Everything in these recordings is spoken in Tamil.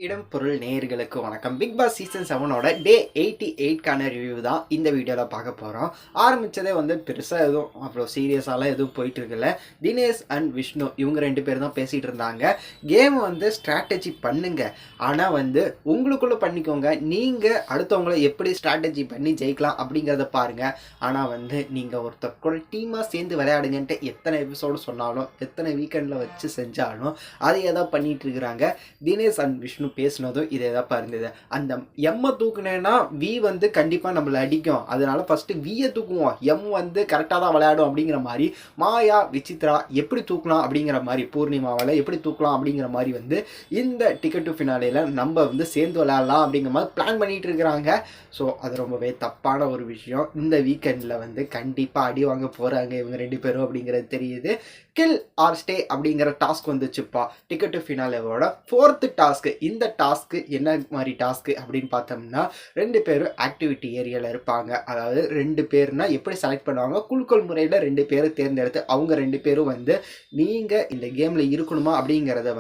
இடம் பொருள் நேயர்களுக்கு வணக்கம். பிக் பாஸ் சீசன் 7ஓட டே 88க்கான ரிவ்யூ தான் இந்த வீடியோவில் பார்க்க போகிறோம். ஆரம்பித்ததே பெருசாக எதுவும் அவ்வளோ சீரியஸாலாம் எதுவும் போயிட்டு இருக்குல்ல. தினேஷ் அண்ட் விஷ்ணு இவங்க 2 பேர் தான் பேசிகிட்டு இருந்தாங்க. கேம் ஸ்ட்ராட்டஜி பண்ணுங்க, ஆனால் உங்களுக்குள்ளே பண்ணிக்கோங்க. நீங்கள் அடுத்தவங்களை எப்படி ஸ்ட்ராட்டஜி பண்ணி ஜெயிக்கலாம் அப்படிங்கிறத பாருங்கள். ஆனால் நீங்கள் ஒருத்தர் கூட டீமாக சேர்ந்து விளையாடுங்கன்ட்டு எத்தனை எபிசோடு சொன்னாலும் எத்தனை வீக்கெண்டில் வச்சு செஞ்சாலும் அதையே தான் பண்ணிகிட்டு இருக்கிறாங்க. தினேஷ் அண்ட் விஷ்ணு பேசினதும் இதே தான் இருந்தது. அந்த எம்மை தூக்குனேன்னா வி கண்டிப்பாக நம்மளை அடிக்கும், அதனால ஃபஸ்ட்டு வியை தூக்குவோம், எம் கரெக்டாக தான் விளையாடும் அப்படிங்கிற மாதிரி மாயா விசித்ரா எப்படி தூக்கலாம் அப்படிங்கிற மாதிரி, பூர்ணிமாவில் எப்படி தூக்கலாம் அப்படிங்கிற மாதிரி இந்த டிக்கெட் டு ஃபினாலேயில் நம்ம சேர்ந்து விளையாடலாம் அப்படிங்கிற மாதிரி பிளான் பண்ணிட்டு இருக்கிறாங்க. ஸோ அது ரொம்பவே தப்பான ஒரு விஷயம். இந்த வீக்கெண்டில் கண்டிப்பாக அடி வாங்க போகிறாங்க இவங்க 2 பேரும் அப்படிங்கிறது தெரியுது. கில் ஆர் ஸ்டே அப்படிங்கிற டாஸ்க் வந்துச்சுப்பா டிக்கெட் டு ஃபினாலேவோட 4th டாஸ்க்கு. இந்த டாஸ்க்கு என்ன மாதிரி டாஸ்க்கு அப்படின்னு பார்த்தோம்னா, 2 பேரும் ஆக்டிவிட்டி ஏரியாவில் இருப்பாங்க. அதாவது 2 பேர்னா எப்படி செலக்ட் பண்ணுவாங்க, குழுக்கள் முறையில் 2 பேரை தேர்ந்தெடுத்து அவங்க 2 பேரும் நீங்கள் இந்த கேமில் இருக்கணுமா அப்படிங்கிறத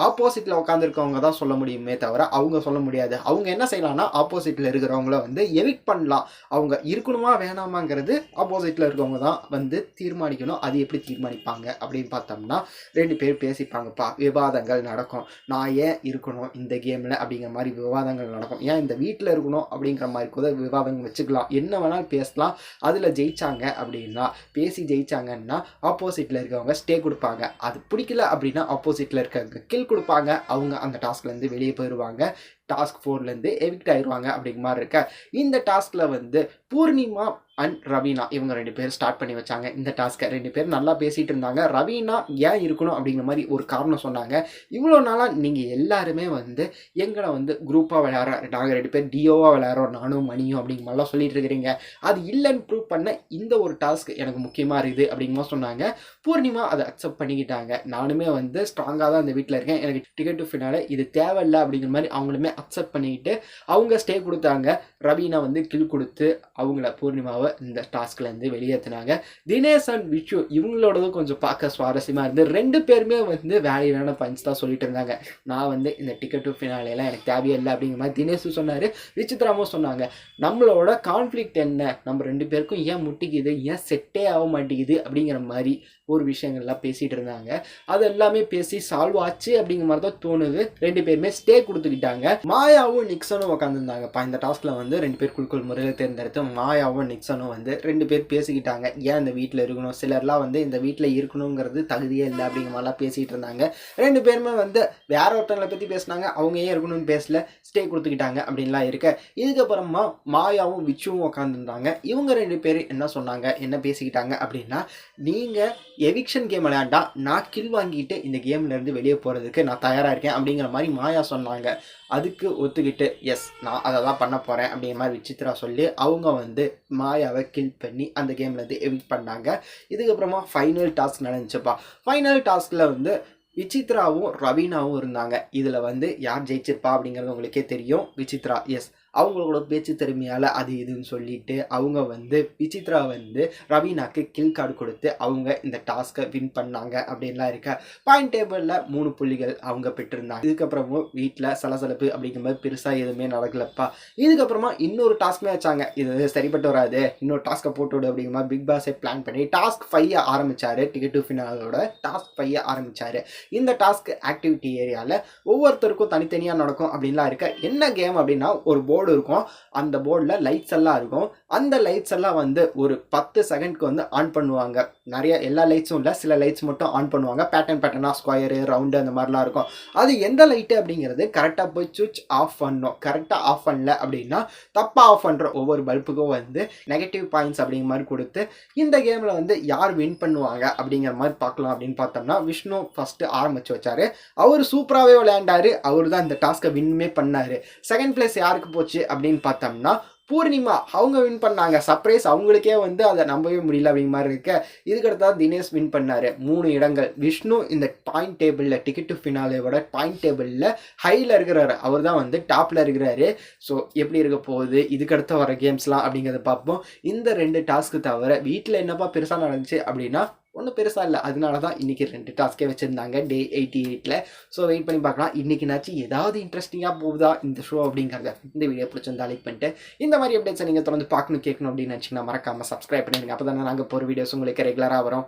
ஆப்போசிட்டில் உட்காந்துருக்கவங்க தான் சொல்ல முடியுமே தவிர அவங்க சொல்ல முடியாது. அவங்க என்ன செய்யலாம்னா ஆப்போசிட்டில் இருக்கிறவங்கள எவிக்ட் பண்ணலாம். அவங்க இருக்கணுமா வேணாமாங்கிறது ஆப்போசிட்டில் இருக்கவங்க தான் தீர்மானிக்கணும். அது எப்படி தீர்மானிப்பாங்க அப்படின்னு பார்த்தோம்னா, 2 பேர் பேசிப்பாங்கப்பா, விவாதங்கள் நடக்கும். நான் ஏன் இருக்கணும் இந்த கேமில் அப்படிங்கிற மாதிரி விவாதங்கள் நடக்கும். ஏன் இந்த வீட்டில் இருக்கணும் அப்படிங்கிற மாதிரி கூட விவாதங்கள் வச்சுக்கலாம். என்ன வேணாலும் பேசலாம். அதில் ஜெயிச்சாங்க அப்படின்னா, பேசி ஜெயிச்சாங்கன்னா ஆப்போசிட்டில் இருக்கவங்க ஸ்டே கொடுப்பாங்க. அது பிடிக்கல அப்படின்னா ஆப்போசிட்டில் இருக்கவங்க கில் கொடுப்பாங்க. அவங்க அந்த டாஸ்க்லேருந்து வெளியே போயிடுவாங்க. டாஸ்க் 4லேருந்து எவிக்ட் ஆயிடுவாங்க அப்படிங்கிற மாதிரி இருக்க. இந்த டாஸ்கில் பூர்ணிமா அண்ட் ரவீனா இவங்க 2 பேர் ஸ்டார்ட் பண்ணி வச்சாங்க இந்த டாஸ்க்கை. 2 பேர் நல்லா பேசிகிட்டு இருந்தாங்க. ரவீனா ஏன் இருக்கணும் அப்படிங்கிற மாதிரி ஒரு காரணம் சொன்னாங்க. இவ்வளோ நாளாக நீங்கள் எல்லாருமே எங்களை குரூப்பாக விளையாடுற, நாங்கள் 2 பேர் டிஓவாக விளையாடுறோம், நானும் மணியும் அப்படிங்கிற மாதிரிலாம் சொல்லிட்டு இருக்கிறீங்க. அது இல்லைன்னு ப்ரூவ் பண்ண இந்த ஒரு டாஸ்க் எனக்கு முக்கியமாக இருக்குது அப்படிங்கிற சொன்னாங்க. பூர்ணிமா அதை அக்செப்ட் பண்ணிக்கிட்டாங்க. நானுமே ஸ்ட்ராங்காக தான் இந்த வீட்டில் இருக்கேன், எனக்கு டிக்கெட் டு ஃபினாலே இது தேவையில்லை அப்படிங்கிற மாதிரி அவங்களுமே அக்செப்ட் பண்ணிக்கிட்டு அவங்க ஸ்டே கொடுத்தாங்க. ரவீனா கில் கொடுத்து அவங்கள பூர்ணிமாவை இந்த டாஸ்க்லேருந்து வெளியேற்றினாங்க. தினேஷ் அண்ட் விஷ்ணு இவங்களோடதும் கொஞ்சம் பார்க்க சுவாரஸ்யமாக இருந்து 2 பேருமே வேலையான பஞ்ச் தான் சொல்லிட்டு இருந்தாங்க. நான் இந்த டிக்கெட் டு ஃபினாலேலாம் எனக்கு தேவையில்லை அப்படிங்கிற மாதிரி தினேஷும் சொன்னார், விசித்ராமும் சொன்னாங்க. நம்மளோட கான்ஃப்ளிக்ட் என்ன, நம்ம 2 பேருக்கும் ஏன் முட்டிக்குது, ஏன் செட்டே ஆக மாட்டேங்குது அப்படிங்கிற மாதிரி ஒரு விஷயங்கள்லாம் பேசிகிட்டு இருந்தாங்க. அது எல்லாமே பேசி சால்வ் ஆச்சு அப்படிங்கிற மாதிரி தான் தோணுது. 2 பேருமே ஸ்டே கொடுத்துக்கிட்டாங்க. மாயாவும் நிக்சனும் உட்காந்துருந்தாங்கப்பா இந்த டாஸ்கில் 2 பேர் குழுக்கள் முறையில் தேர்ந்தெடுத்து மாயாவும் நிக்சனும் 2 பேர் பேசிக்கிட்டாங்க. ஏன் இந்த வீட்டில் இருக்கணும், சிலர்லாம் இந்த வீட்டில் இருக்கணுங்கிறது தகுதியே இல்லை அப்படிங்கிற மாதிரிலாம் பேசிகிட்டு இருந்தாங்க. 2 பேருமே வேற ஒருத்தங்களை பற்றி பேசினாங்க, அவங்க ஏன் இருக்கணும்னு பேசல, ஸ்டே கொடுத்துக்கிட்டாங்க அப்படின்லாம் இருக்க. இதுக்கப்புறமா மாயாவும் விச்சுவும் உட்காந்துருந்தாங்க. இவங்க 2 பேர் என்ன சொன்னாங்க, என்ன பேசிக்கிட்டாங்க அப்படின்னா, நீங்கள் எவிக்ஷன் கேம் விளையாண்டா நான் கில் வாங்கிட்டு இந்த கேம்லேருந்து வெளியே போகிறதுக்கு நான் தயாராக இருக்கேன் அப்படிங்கிற மாதிரி மாயா சொன்னாங்க. அதுக்கு ஒத்துக்கிட்டு எஸ் நான் அதை தான் பண்ண போகிறேன் அப்படிங்கிற மாதிரி விசித்ரா சொல்லி அவங்க மாயாவை கில் பண்ணி அந்த கேம்லேருந்து எவிக்ட் பண்ணாங்க. இதுக்கப்புறமா ஃபைனல் டாஸ்க் நடந்துச்சுப்பா. ஃபைனல் டாஸ்கில் விசித்ராவும் ரவீனாவும் இருந்தாங்க. இதில் யார் ஜெயிச்சிருப்பா அப்படிங்கிறது உங்களுக்கே தெரியும், விசித்ரா. எஸ் அவங்களோட பேச்சு திறமையால் அது இதுன்னு சொல்லிட்டு அவங்க விசித்ரா ரவீனாக்கு கில் கார்டு கொடுத்து அவங்க இந்த டாஸ்க்கை வின் பண்ணாங்க அப்படின்லாம் இருக்க. பாயிண்ட் டேபிளில் 3 புள்ளிகள் அவங்க பெற்றிருந்தாங்க. இதுக்கப்புறமும் வீட்டில் சலசலப்பு அப்படிங்கிற மாதிரி பெருசாக எதுவுமே நடக்கலப்பா. இதுக்கப்புறமா இன்னொரு டாஸ்க்குமே வச்சாங்க. இது சரிப்பட்டு வராது, இன்னொரு டாஸ்க்கை போட்டு விடு அப்படிங்கிற மாதிரி பிக் பாஸை பிளான் பண்ணி டாஸ்க் 5 ஆரம்பித்தார். டிக்கெட் டு ஃபினாலோட டாஸ்க் 5 ஆரம்பித்தார். இந்த டாஸ்க் ஆக்டிவிட்டி ஏரியாவில் ஒவ்வொருத்தருக்கும் தனித்தனியாக நடக்கும் அப்படின்லாம் இருக்க. என்ன கேம் அப்படின்னா, ஒரு போர்டு இருக்கும், அந்த போர்டில் லைட்ஸ் எல்லாம் இருக்கும். அந்த லைட்ஸ் எல்லாம் ஒரு 10 செகண்ட்க்கு ஆன் பண்ணுவாங்க. நிறைய எல்லா லைட்ஸும் இல்லை, சில லைட்ஸ் மட்டும் ஆன் பண்ணுவாங்க. பேட்டர்னாக ஸ்கொயரு ரவுண்டு அந்த மாதிரிலாம் இருக்கும். அது எந்த லைட்டு அப்படிங்கிறது கரெக்டாக போய் சுவிட்ச் ஆஃப் பண்ணணும். கரெக்டாக ஆஃப் பண்ணல அப்படின்னா தப்பாக ஆஃப் பண்ணுற ஒவ்வொரு பல்புக்கும் நெகட்டிவ் பாயிண்ட்ஸ் அப்படிங்கிற மாதிரி கொடுத்து இந்த கேமில் யார் வின் பண்ணுவாங்க அப்படிங்கிற மாதிரி பார்க்கலாம். அப்படின்னு பார்த்தோம்னா விஷ்ணு ஃபஸ்ட்டு ஆரம்பித்து வச்சார். அவர் சூப்பராகவே விளையாண்டார். அவர் தான் இந்த டாஸ்க்கை வின்மே பண்ணார். செகண்ட் பிளேஸ் யாருக்கு போச்சு அப்படின்னு பார்த்தோம்னா பூர்ணிமா அவங்க வின் பண்ணாங்க. சர்ப்ரைஸ், அவங்களுக்கே அதை நம்பவே முடியல அப்படிங்கிற மாதிரி இருக்க. இதுக்கடுத்தா தினேஷ் வின் பண்ணார் 3 இடங்கள். விஷ்ணு இந்த பாயிண்ட் டேபிளில் டிக்கெட் டு ஃபினாலேவோட பாயிண்ட் டேபிளில் ஹையில் இருக்கிறாரு. அவர் தான் டாப்பில் இருக்கிறாரு. ஸோ எப்படி இருக்க போகுது இதுக்கடுத்த வர கேம்ஸ்லாம் அப்படிங்கிறத பார்ப்போம். இந்த 2 டாஸ்க்கு தவிர வீட்டில் என்னப்பா பெருசாக நடந்துச்சு அப்படின்னா, ஒன்றும் பெருசாக இல்லை. அதனால தான் இன்றைக்கி 2 டாஸ்க்கே வச்சுருந்தாங்க டே 88ல். ஸோ வெயிட் பண்ணி பார்க்கலாம் இன்றைக்கினாச்சும் ஏதாவது இன்ட்ரெஸ்டிங்காக போகுதா இந்த ஷோ அப்படிங்கிறத. இந்த வீடியோ பிடிச்சிருந்தா லைக் பண்ணிட்டு இந்த மாதிரி அப்டேட்ஸை நீங்கள் தொடர்ந்து பார்க்கணும் கேட்கணும் அப்படின்னு நினச்சிங்கன்னா மறக்காமல் சப்ஸ்கிரைப் பண்ணிடுங்க. அப்போ தானே நாங்கள் போகிற வீடியோஸ் உங்களுக்கு ரெகுலராக வரும்.